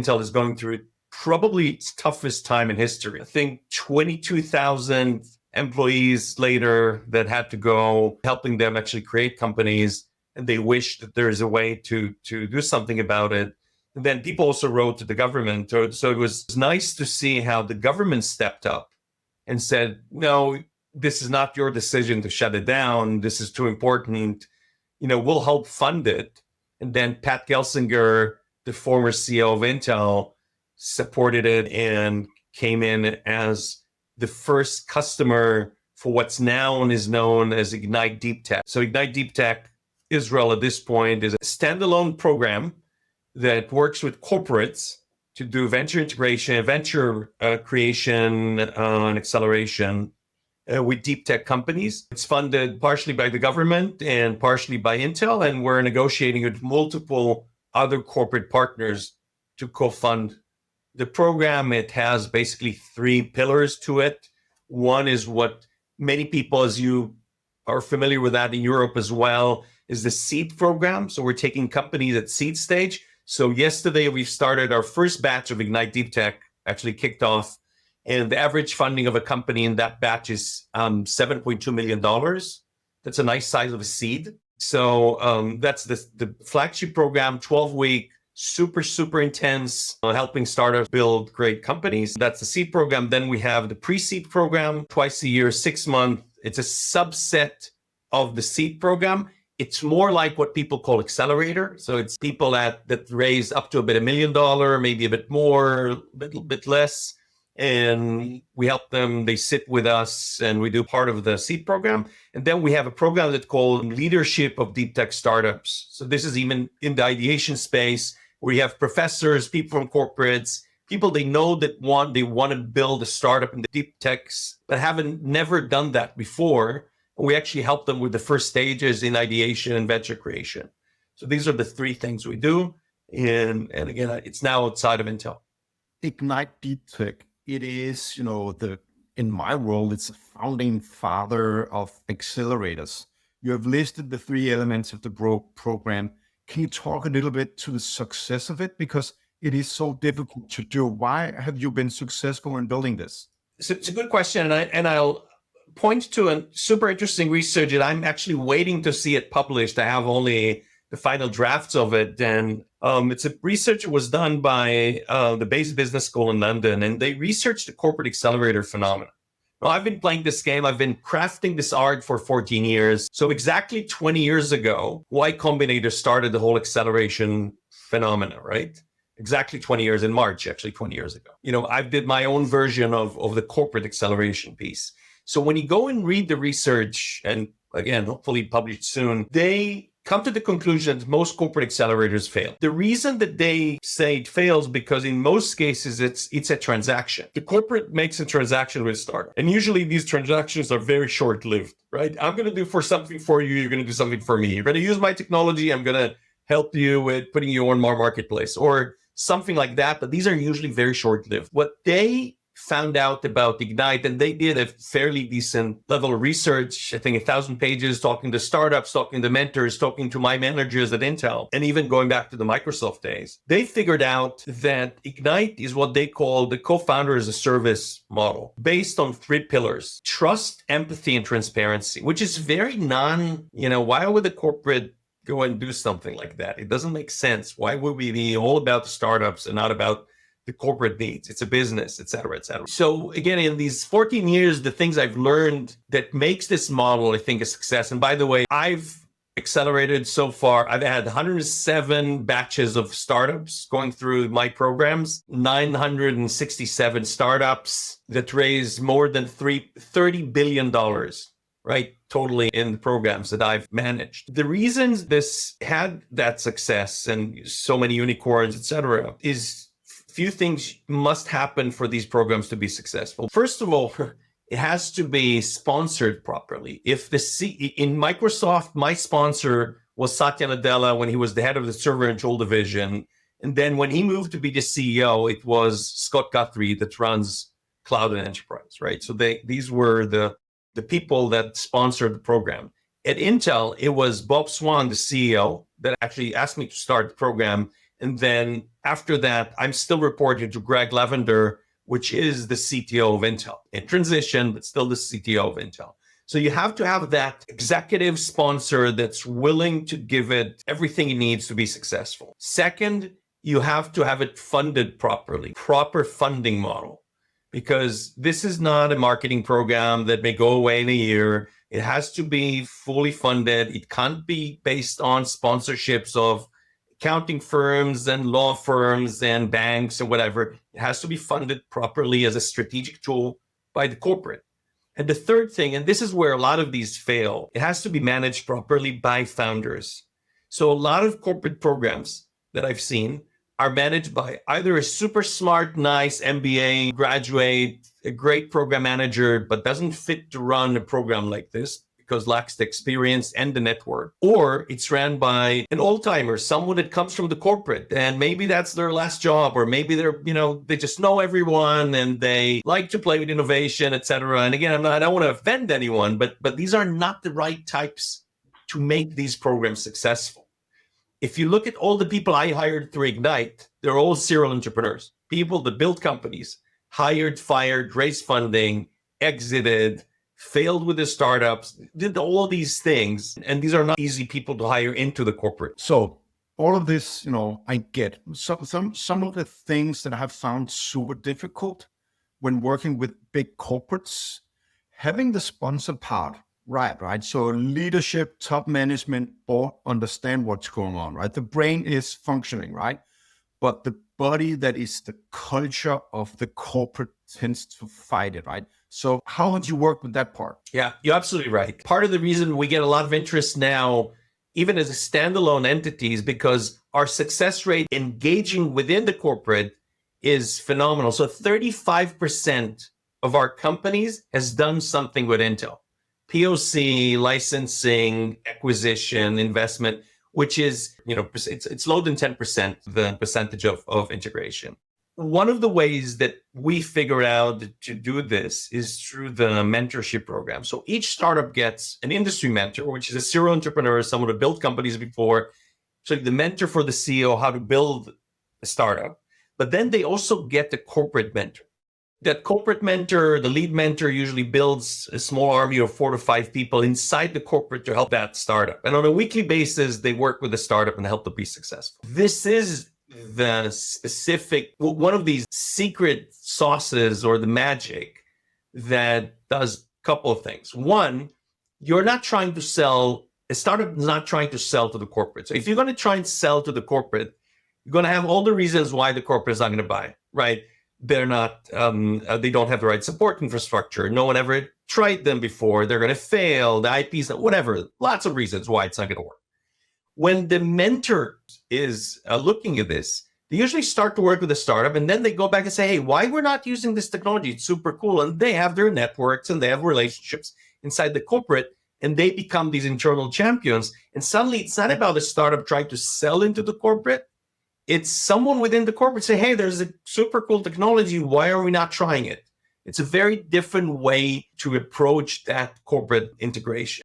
Intel is going through probably its toughest time in history. I think 22,000 employees later that had to go, helping them actually create companies. And they wish that there is a way to do something about it. And then people also wrote to the government. So it was nice to see how the government stepped up and said, no, this is not your decision to shut it down. This is too important. We'll help fund it. And then Pat Gelsinger, the former CEO of Intel, supported it and came in as the first customer for what's now is known as Ignite Deep Tech. So Ignite Deep Tech Israel at this point is a standalone program that works with corporates to do venture integration, venture creation and acceleration with deep tech companies. It's funded partially by the government and partially by Intel, and we're negotiating with multiple other corporate partners to co-fund the program. It has basically 3 pillars to it. One is what many people, as you are familiar with that in Europe as well, is the seed program. So we're taking companies at seed stage. So yesterday we started our first batch of Ignite Deep Tech, actually kicked off, and the average funding of a company in that batch is $7.2 million. That's a nice size of a seed. So that's the flagship program, 12-week, super intense, helping startups build great companies. That's the seed program. Then we have the pre-seed program, twice a year, 6 months. It's a subset of the seed program. It's more like what people call accelerator. So it's people that raise up to about $1 million, maybe a bit more, a little bit less. And we help them, they sit with us, and we do part of the seed program. And then we have a program that's called Leadership of Deep Tech Startups. So this is even in the ideation space, where you have professors, people from corporates, people they know that they want to build a startup in the deep techs, but never done that before. We actually help them with the first stages in ideation and venture creation. So these are the 3 things we do. And again, it's now outside of Intel. Ignite Deep Tech, it is, in my world, it's a founding father of accelerators. You have listed the 3 elements of the program. Can you talk a little bit to the success of it? Because it is so difficult to do. Why have you been successful in building this? So it's a good question. And I'll point to a super interesting research that I'm actually waiting to see it published. I have only the final drafts of it. And it's a research that was done by the Base Business School in London, and they researched the corporate accelerator phenomenon. Well, I've been playing this game. I've been crafting this art for 14 years. So exactly 20 years ago, Y Combinator started the whole acceleration phenomena, right? Exactly 20 years in March, actually 20 years ago. I did my own version of the corporate acceleration piece. So when you go and read the research, and again, hopefully published soon, they come to the conclusion that most corporate accelerators fail. The reason that they say it fails because in most cases it's a transaction. The corporate makes a transaction with a startup, and usually these transactions are very short-lived, right? I'm going to do something for you. You're going to do something for me. You're going to use my technology. I'm going to help you with putting you on my marketplace or something like that. But these are usually very short-lived. What they found out about Ignite, and they did a fairly decent level of research, I think 1,000 pages, talking to startups, talking to mentors, talking to my managers at Intel, and even going back to the Microsoft days. They figured out that Ignite is what they call the co-founder as a service model, based on 3 pillars: trust, empathy, and transparency, which is very why would the corporate go and do something like that? It doesn't make sense. Why would we be all about the startups and not about the corporate needs? It's a business, et cetera, et cetera. So again, in these 14 years, the things I've learned that makes this model, I think, a success. And by the way, I've accelerated so far. I've had 107 batches of startups going through my programs, 967 startups that raised more than $30 billion, right? Totally in the programs that I've managed. The reasons this had that success and so many unicorns, et cetera, is few things must happen for these programs to be successful. First of all, it has to be sponsored properly. If in Microsoft, my sponsor was Satya Nadella when he was the head of the server and tool division. And then when he moved to be the CEO, it was Scott Guthrie that runs Cloud and Enterprise, right? So these were the people that sponsored the program. At Intel, it was Bob Swan, the CEO, that actually asked me to start the program. And then after that, I'm still reporting to Greg Lavender, which is the CTO of Intel. In transition, but still the CTO of Intel. So you have to have that executive sponsor that's willing to give it everything it needs to be successful. Second, you have to have it funded properly, proper funding model, because this is not a marketing program that may go away in a year. It has to be fully funded. It can't be based on sponsorships of accounting firms and law firms and banks or whatever. It has to be funded properly as a strategic tool by the corporate. And the third thing, and this is where a lot of these fail, it has to be managed properly by founders. So a lot of corporate programs that I've seen are managed by either a super smart, nice MBA graduate, a great program manager, but doesn't fit to run a program like this because lacks the experience and the network, or it's ran by an old-timer, someone that comes from the corporate, and maybe that's their last job, or maybe they're, they just know everyone and they like to play with innovation, etc. And again, I don't want to offend anyone, but these are not the right types to make these programs successful. If you look at all the people I hired through Ignite, they're all serial entrepreneurs, people that built companies, hired, fired, raised funding, exited, failed with the startups, did all these things. And these are not easy people to hire into the corporate. So all of this, I get. Some of the things that I have found super difficult when working with big corporates, having the sponsor part, right? So leadership, top management, board understand what's going on, right? The brain is functioning, right? But the body that is the culture of the corporate tends to fight it, right? So how would you work with that part? Yeah, you're absolutely right. Part of the reason we get a lot of interest now, even as a standalone entity, is because our success rate engaging within the corporate is phenomenal. So 35% of our companies has done something with Intel. POC, licensing, acquisition, investment, which is, it's lower than 10%, the percentage of integration. One of the ways that we figure out to do this is through the mentorship program. So each startup gets an industry mentor, which is a serial entrepreneur, someone who built companies before. So the mentor for the CEO, how to build a startup. But then they also get the corporate mentor. That corporate mentor, the lead mentor, usually builds a small army of 4 to 5 people inside the corporate to help that startup. And on a weekly basis, they work with the startup and help them be successful. This is the specific, one of these secret sauces or the magic that does a couple of things. One, you're not trying to sell, a startup is not trying to sell to the corporate. So if you're going to try and sell to the corporate, you're going to have all the reasons why the corporate is not going to buy, right? They're not, they don't have the right support infrastructure. No one ever tried them before. They're going to fail. The IPs, whatever, lots of reasons why it's not going to work. When the mentor is looking at this, they usually start to work with the startup and then they go back and say, hey, why we're not using this technology? It's super cool. And they have their networks and they have relationships inside the corporate and they become these internal champions. And suddenly it's not about a startup trying to sell into the corporate. It's someone within the corporate say, hey, there's a super cool technology. Why are we not trying it? It's a very different way to approach that corporate integration.